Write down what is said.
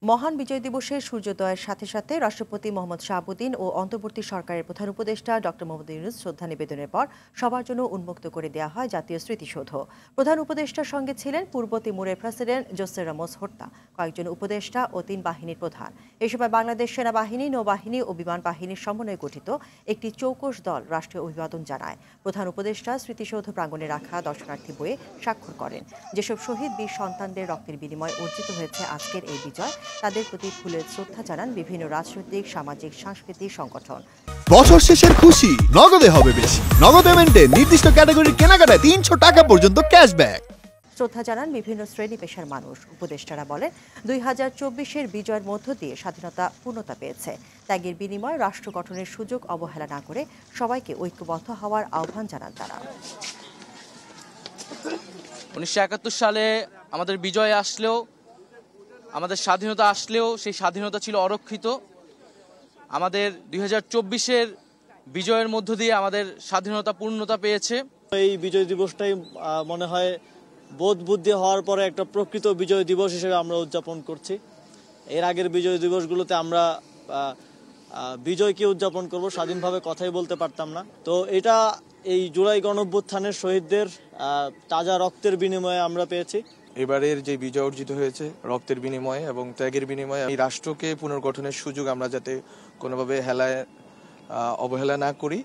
মহান বিজয় দিবসের সূর্যোদয়ের সাথে সাথে রাষ্ট্রপতি মোহাম্মদ শাহাবুদ্দিন ও অন্তর্বর্তী সরকারের প্রধান উপদেষ্টা ডক্টর মোহাম্মদ ইউনূস শ্রদ্ধা নিবেদনের পর সবার জন্য উন্মুক্ত করে দেওয়া হয় জাতীয় স্মৃতিসৌধ। প্রধান উপদেষ্টার সঙ্গে ছিলেন পূর্ব তিমুরের প্রেসিডেন্ট জোসে রামোস হোর্তা, কয়েকজন উপদেষ্টা ও 3 বাহিনীর প্রধান। এ সময় বাংলাদেশ সেনাবাহিনী, নৌবাহিনী ও বিমান বাহিনীর সমন্বয়ে গঠিত একটি চৌকস দল রাষ্ট্রীয় অভিবাদন জানায়। প্রধান উপদেষ্টা স্মৃতিসৌধ প্রাঙ্গণে রাখা দর্শনার্থী বইয়ে স্বাক্ষর করেন। যেসব শহীদ বীর সন্তানদের রক্তের বিনিময়ে অর্জিত হয়েছে আজকের এই বিজয়, তাদের প্রতি ফুলের শ্রদ্ধা জানান বিভিন্ন রাজনৈতিক, সামাজিক, সাংস্কৃতিক সংগঠন। বছর শেষের খুশি নগদে হবে বেশি। নগদ পেমেন্টে নির্দিষ্ট ক্যাটাগরির কেনাকাটায় 300 টাকা পর্যন্ত ক্যাশব্যাক। শ্রদ্ধা জানান বিভিন্ন শ্রেণী পেশার মানুষ। উপদেষ্টারা বলেন, 2024-এর বিজয়ের মধ্য দিয়ে স্বাধীনতা পূর্ণতা পেয়েছে। ত্যাগের বিনিময়ে রাষ্ট্র গঠনের সুযোগ অবহেলা না করে সবাইকে ঐক্যবদ্ধ হওয়ার আহ্বান জানান তারা। 1971 সালে আমাদের বিজয় আসলেও, আমাদের স্বাধীনতা আসলেও সেই স্বাধীনতা ছিল অরক্ষিত। আমাদের 2024-এর বিজয়ের মধ্য দিয়ে আমাদের স্বাধীনতা পূর্ণতা পেয়েছে। এই বিজয় দিবসটাই মনে হয় বোধ বুদ্ধি হওয়ার পরে একটা প্রকৃত বিজয় দিবস হিসেবে আমরা উদযাপন করছি। এর আগের বিজয় দিবসগুলোতে আমরা বিজয়কে উদযাপন করব, স্বাধীনভাবে কথাই বলতে পারতাম না। তো এটা এই জুলাই গণঅভ্যুত্থানের শহীদদের তাজা রক্তের বিনিময়ে আমরা পেয়েছি। এবারের যে বিজয় অর্জিত হয়েছে রক্তের বিনিময়ে এবং ত্যাগের বিনিময়ে, এই রাষ্ট্রকে পুনর্গঠনের সুযোগ আমরা যাতে কোনোভাবে অবহেলা না করি।